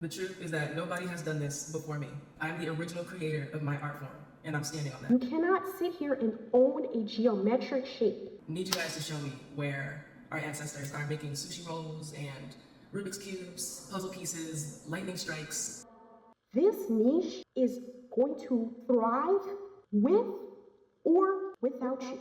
The truth is that nobody has done this before me. I'm the original creator of my art form, and I'm standing on that. You cannot sit here and own a geometric shape. Need you guys to show me where our ancestors are making sushi rolls and Rubik's Cubes, puzzle pieces, lightning strikes. This niche is going to thrive with or without you.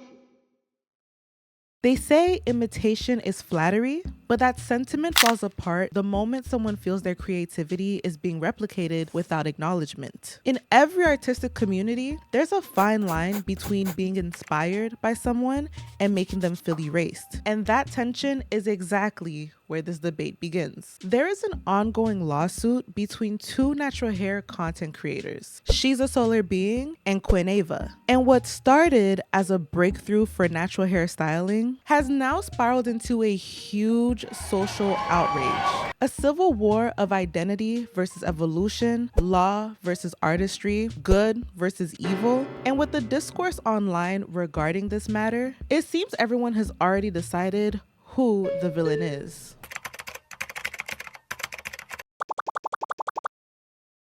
They say imitation is flattery, but that sentiment falls apart the moment someone feels their creativity is being replicated without acknowledgement. In every artistic community, there's a fine line between being inspired by someone and making them feel erased. And that tension is exactly where this debate begins. There is an ongoing lawsuit between two natural hair content creators, She's a Solar Being and Queen Ava. And what started as a breakthrough for natural hair styling has now spiraled into a huge social outrage. A civil war of identity versus evolution, law versus artistry, good versus evil. And with the discourse online regarding this matter, it seems everyone has already decided who the villain is.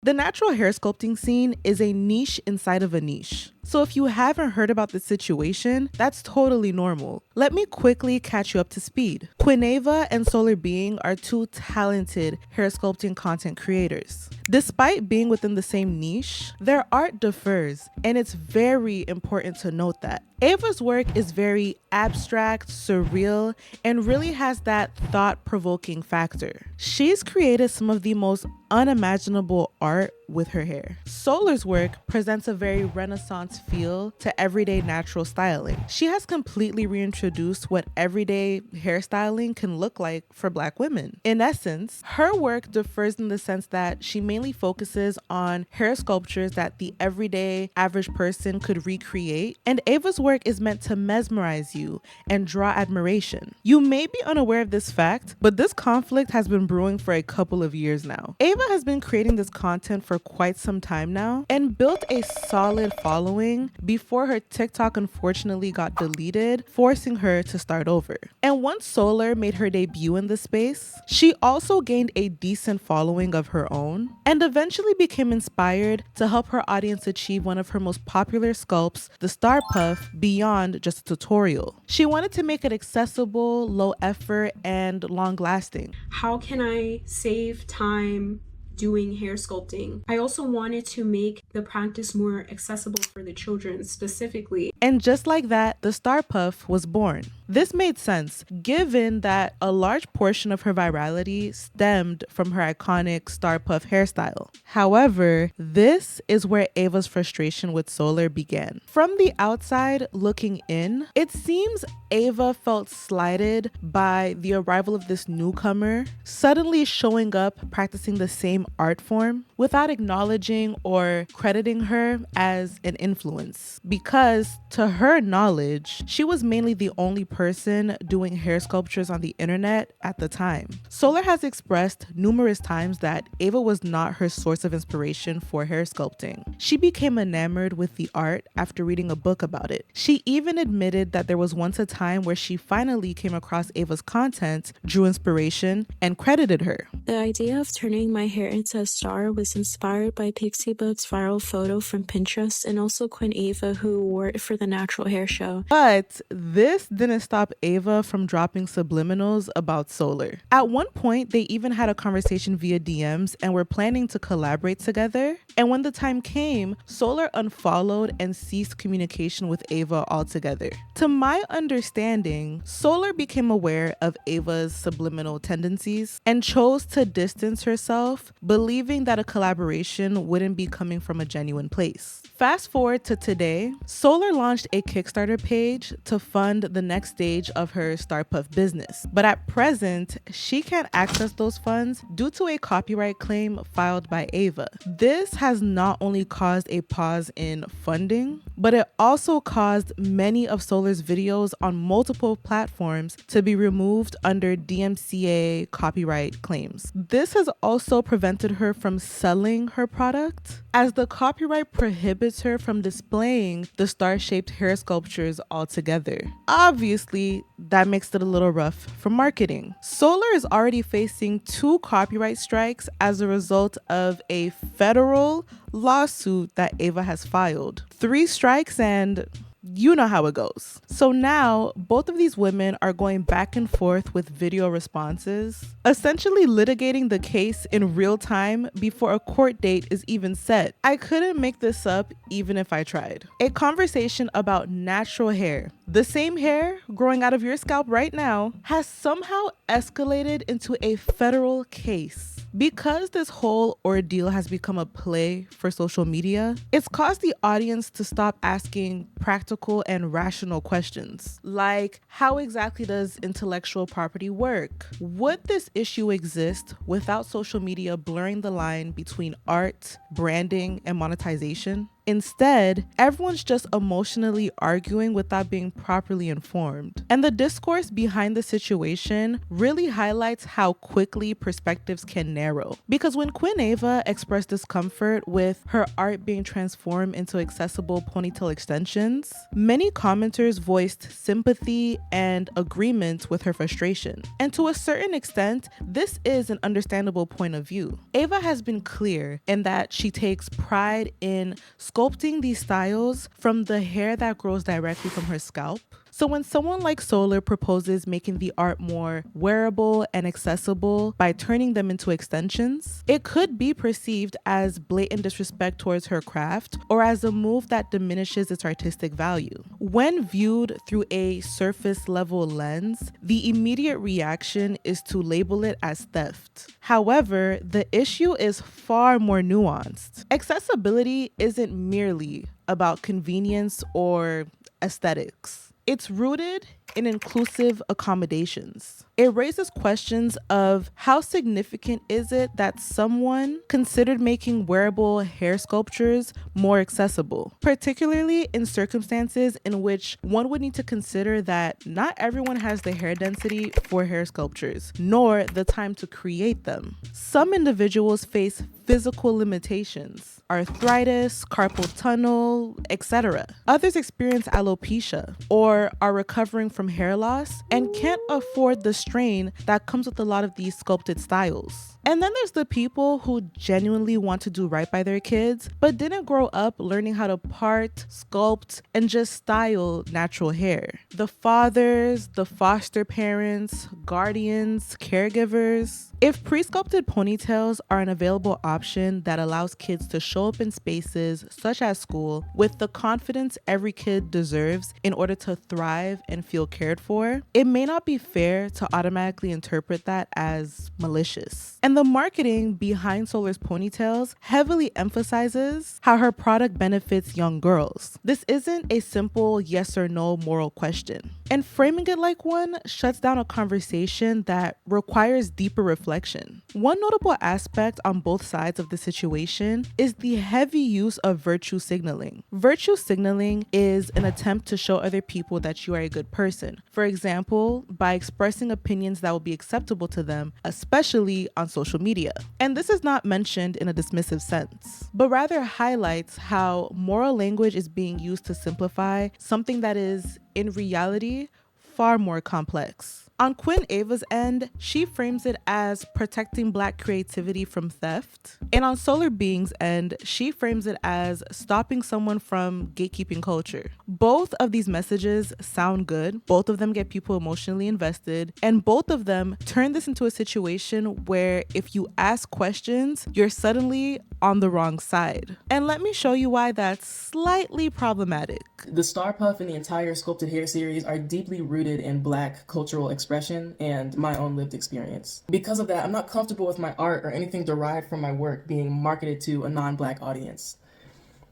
The natural hair sculpting scene is a niche inside of a niche. So if you haven't heard about this situation, that's totally normal. Let me quickly catch you up to speed. Queen Ava and Solar Being are two talented hair sculpting content creators. Despite being within the same niche, their art differs, and it's very important to note that. Ava's work is very abstract, surreal, and really has that thought-provoking factor. She's created some of the most unimaginable art with her hair. Solar's work presents a very Renaissance feel to everyday natural styling. She has completely reintroduced what everyday hairstyling can look like for Black women. In essence, her work differs in the sense that she mainly focuses on hair sculptures that the everyday average person could recreate, and Ava's work is meant to mesmerize you and draw admiration. You may be unaware of this fact, but this conflict has been brewing for a couple of years now. Ava has been creating this content for quite some time now and built a solid following before her TikTok unfortunately got deleted, forcing her to start over. And once Solar made her debut in the space, she also gained a decent following of her own and eventually became inspired to help her audience achieve one of her most popular sculpts, the Star Puff, beyond just a tutorial. She wanted to make it accessible, low effort, and long lasting. How can I save time doing hair sculpting? I also wanted to make the practice more accessible for the children specifically. And just like that, the Star Puff was born. This made sense, given that a large portion of her virality stemmed from her iconic Star Puff hairstyle. However, this is where Ava's frustration with Solar began. From the outside looking in, it seems Ava felt slighted by the arrival of this newcomer, suddenly showing up practicing the same art form without acknowledging or crediting her as an influence. Because to her knowledge, she was mainly the only person doing hair sculptures on the internet at the time. Solar has expressed numerous times that Ava was not her source of inspiration for hair sculpting. She became enamored with the art after reading a book about it. She even admitted that there was once a time where she finally came across Ava's content, drew inspiration, and credited her. The idea of turning my hair into a star was inspired by Pixie Boat's viral photo from Pinterest and also Queen Ava, who wore it for the natural hair show. But this didn't stop Ava from dropping subliminals about Solar. At one point, they even had a conversation via DMs and were planning to collaborate together. And when the time came, Solar unfollowed and ceased communication with Ava altogether. To my understanding, Solar became aware of Ava's subliminal tendencies and chose to distance herself, believing that a collaboration wouldn't be coming from a genuine place. Fast forward to today, Solar launched a Kickstarter page to fund the next stage of her Star Puff business. But at present, she can't access those funds due to a copyright claim filed by Ava. This has not only caused a pause in funding, but it also caused many of Solar's videos on multiple platforms to be removed under DMCA copyright claims. This has also prevented her from selling her product. as the copyright prohibits her from displaying the star-shaped hair sculptures altogether. Obviously, that makes it a little rough for marketing. Solar is already facing 2 copyright strikes as a result of a federal lawsuit that Ava has filed. 3 strikes and you know how it goes. So now both of these women are going back and forth with video responses, essentially litigating the case in real time before a court date is even set. I couldn't make this up even if I tried. A conversation about natural hair, the same hair growing out of your scalp right now, has somehow escalated into a federal case. Because this whole ordeal has become a play for social media, it's caused the audience to stop asking practical and rational questions. Like, how exactly does intellectual property work? Would this issue exist without social media blurring the line between art, branding, and monetization? Instead, everyone's just emotionally arguing without being properly informed. And the discourse behind the situation really highlights how quickly perspectives can narrow. Because when Queen Ava expressed discomfort with her art being transformed into accessible ponytail extensions, many commenters voiced sympathy and agreement with her frustration. And to a certain extent, this is an understandable point of view. Ava has been clear in that she takes pride in sculpting these styles from the hair that grows directly from her scalp. So when someone like Solar proposes making the art more wearable and accessible by turning them into extensions, it could be perceived as blatant disrespect towards her craft or as a move that diminishes its artistic value. When viewed through a surface level lens, the immediate reaction is to label it as theft. However, the issue is far more nuanced. Accessibility isn't merely about convenience or aesthetics. It's rooted in inclusive accommodations. It raises questions of how significant is it that someone considered making wearable hair sculptures more accessible, particularly in circumstances in which one would need to consider that not everyone has the hair density for hair sculptures, nor the time to create them. Some individuals face physical limitations, arthritis, carpal tunnel, etc. Others experience alopecia or are recovering from hair loss and can't afford the strain that comes with a lot of these sculpted styles. And then there's the people who genuinely want to do right by their kids, but didn't grow up learning how to part, sculpt, and just style natural hair. The fathers, the foster parents, guardians, caregivers. If pre-sculpted ponytails are an available option that allows kids to show up in spaces such as school with the confidence every kid deserves in order to thrive and feel cared for, it may not be fair to automatically interpret that as malicious. And the marketing behind Solar's ponytails heavily emphasizes how her product benefits young girls. This isn't a simple yes or no moral question. And framing it like one shuts down a conversation that requires deeper reflection. One notable aspect on both sides of the situation is the heavy use of virtue signaling. Virtue signaling is an attempt to show other people that you are a good person. For example, by expressing opinions that will be acceptable to them, especially on social media. And this is not mentioned in a dismissive sense, but rather highlights how moral language is being used to simplify something that is, in reality, far more complex. On Queen Ava's end, she frames it as protecting Black creativity from theft. And on Solar Being's end, she frames it as stopping someone from gatekeeping culture. Both of these messages sound good. Both of them get people emotionally invested. And both of them turn this into a situation where if you ask questions, you're suddenly on the wrong side. And let me show you why that's slightly problematic. The Star Puff and the entire Sculpted Hair series are deeply rooted in Black cultural expression and my own lived experience. Because of that, I'm not comfortable with my art or anything derived from my work being marketed to a non-Black audience,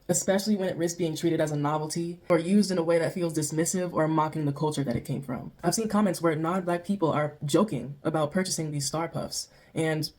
especially when it risks being treated as a novelty or used in a way that feels dismissive or mocking the culture that it came from. I've seen comments where non-Black people are joking about purchasing these Star Puffs, and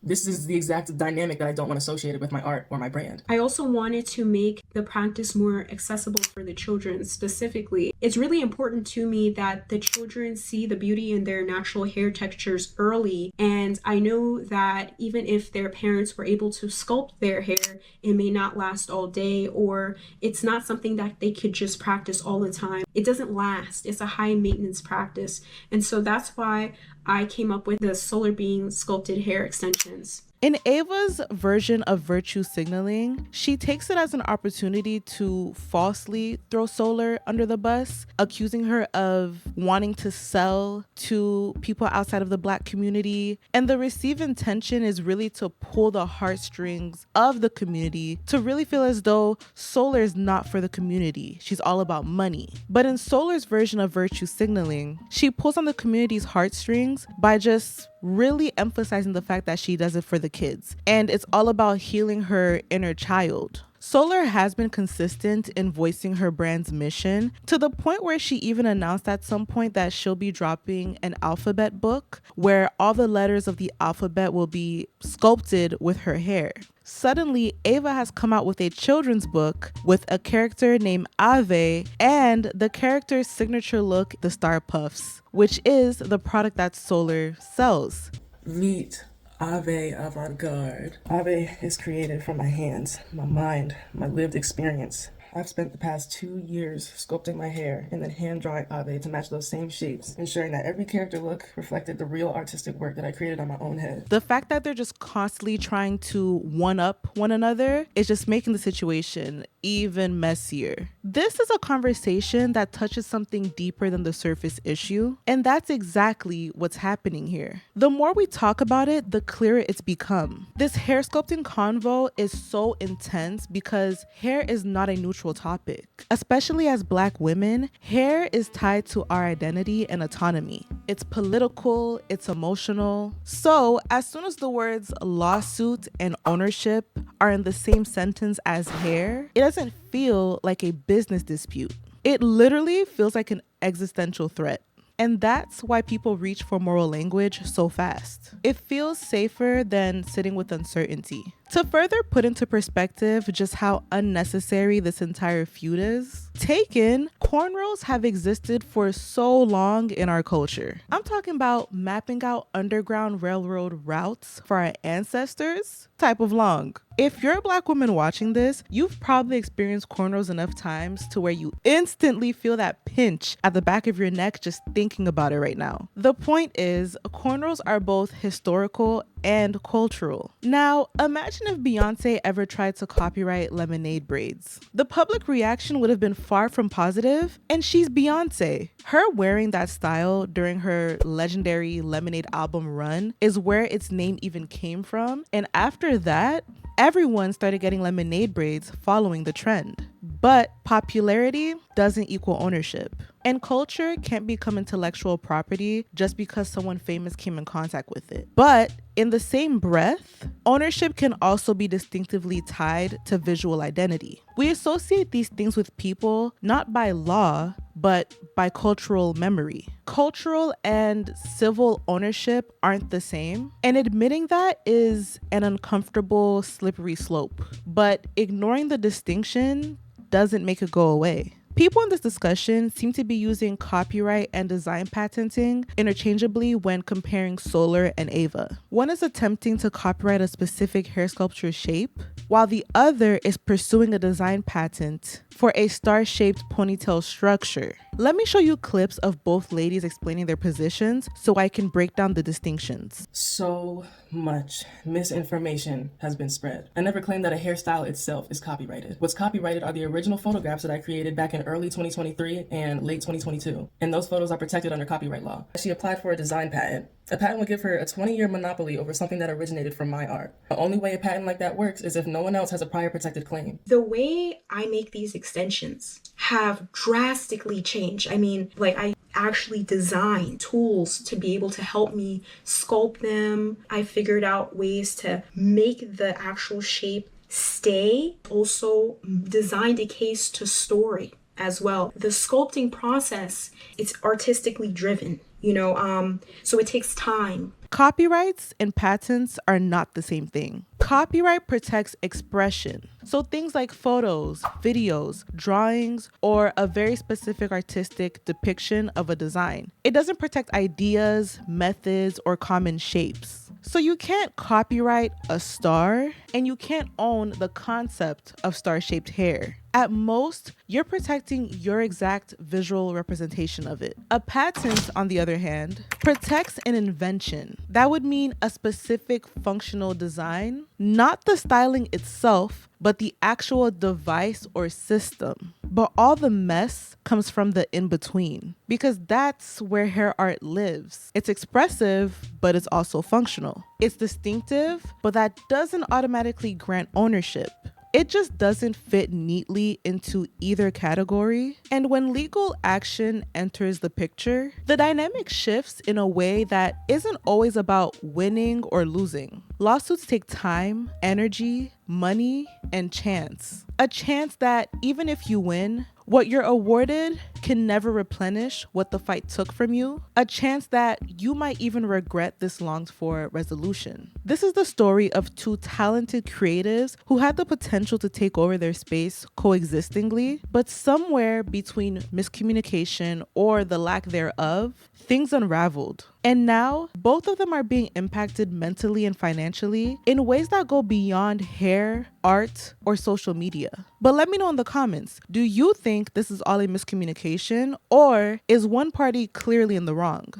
This is the exact dynamic that I don't want associated with my art or my brand. I also wanted to make the practice more accessible for the children specifically. It's really important to me that the children see the beauty in their natural hair textures early. And I know that even if their parents were able to sculpt their hair, it may not last all day, or it's not something that they could just practice all the time. It doesn't last. It's a high maintenance practice. And so that's why I came up with the solar beam sculpted hair extensions. In Ava's version of virtue signaling, she takes it as an opportunity to falsely throw Solar under the bus, accusing her of wanting to sell to people outside of the Black community. And the received intention is really to pull the heartstrings of the community to really feel as though Solar is not for the community. She's all about money. But in Solar's version of virtue signaling, she pulls on the community's heartstrings by just really emphasizing the fact that she does it for the kids. And it's all about healing her inner child. Solar has been consistent in voicing her brand's mission to the point where she even announced at some point that she'll be dropping an alphabet book where all the letters of the alphabet will be sculpted with her hair. Suddenly, Ava has come out with a children's book with a character named Ave and the character's signature look, the Star Puffs, which is the product that Solar sells. Meet Ave Avant-Garde. Ave is created from my hands, my mind, my lived experience. I've spent the past 2 years sculpting my hair and then hand drawing Ave to match those same shapes, ensuring that every character look reflected the real artistic work that I created on my own head. The fact that they're just constantly trying to one-up one another is just making the situation even messier. This is a conversation that touches something deeper than the surface issue, and that's exactly what's happening here. The more we talk about it, the clearer it's become. This hair sculpting convo is so intense because hair is not a neutral topic. Especially as Black women, hair is tied to our identity and autonomy. It's political, it's emotional. So as soon as the words lawsuit and ownership are in the same sentence as hair, it doesn't feel like a business dispute. It literally feels like an existential threat. And that's why people reach for moral language so fast. It feels safer than sitting with uncertainty. To further put into perspective just how unnecessary this entire feud is, taken, cornrows have existed for so long in our culture. I'm talking about mapping out Underground Railroad routes for our ancestors type of long. If you're a Black woman watching this, you've probably experienced cornrows enough times to where you instantly feel that pinch at the back of your neck just thinking about it right now. The point is, cornrows are both historical and cultural. Now, imagine if Beyonce ever tried to copyright lemonade braids. The public reaction would have been far from positive, and she's Beyonce. Her wearing that style during her legendary Lemonade album run is where its name even came from, and after that, everyone started getting lemonade braids following the trend. But popularity doesn't equal ownership. And culture can't become intellectual property just because someone famous came in contact with it. But in the same breath, ownership can also be distinctively tied to visual identity. We associate these things with people not by law, but by cultural memory. Cultural and civil ownership aren't the same, and admitting that is an uncomfortable, slippery slope. But ignoring the distinction doesn't make it go away. People in this discussion seem to be using copyright and design patenting interchangeably when comparing Solar and Ava. One is attempting to copyright a specific hair sculpture shape, while the other is pursuing a design patent for a star-shaped ponytail structure. Let me show you clips of both ladies explaining their positions so I can break down the distinctions. So much misinformation has been spread. I never claimed that a hairstyle itself is copyrighted. What's copyrighted are the original photographs that I created back in early 2023 and late 2022, and those photos are protected under copyright law. She applied for a design patent. A patent would give her a 20-year monopoly over something that originated from my art. The only way a patent like that works is if no one else has a prior protected claim. The way I make these extensions have drastically changed. I mean, I actually designed tools to be able to help me sculpt them. I figured out ways to make the actual shape stay. Also designed a case to store it as well. The sculpting process, it's artistically driven. So it takes time. Copyrights and patents are not the same thing. Copyright protects expression. So things like photos, videos, drawings, or a very specific artistic depiction of a design. It doesn't protect ideas, methods, or common shapes. So you can't copyright a star, and you can't own the concept of star-shaped hair. At most, you're protecting your exact visual representation of it. A patent, on the other hand, protects an invention. That would mean a specific functional design, not the styling itself, but the actual device or system. But all the mess comes from the in-between, because that's where hair art lives. It's expressive, but it's also functional. It's distinctive, but that doesn't automatically grant ownership. It just doesn't fit neatly into either category. And when legal action enters the picture, the dynamic shifts in a way that isn't always about winning or losing. Lawsuits take time, energy, money, and chance. A chance that even if you win, what you're awarded can never replenish what the fight took from you. A chance that you might even regret this longed for resolution. This is the story of two talented creatives who had the potential to take over their space coexistingly, but somewhere between miscommunication or the lack thereof, things unraveled. And now, both of them are being impacted mentally and financially in ways that go beyond hair, art, or social media. But let me know in the comments, do you think this is all a miscommunication, or is one party clearly in the wrong?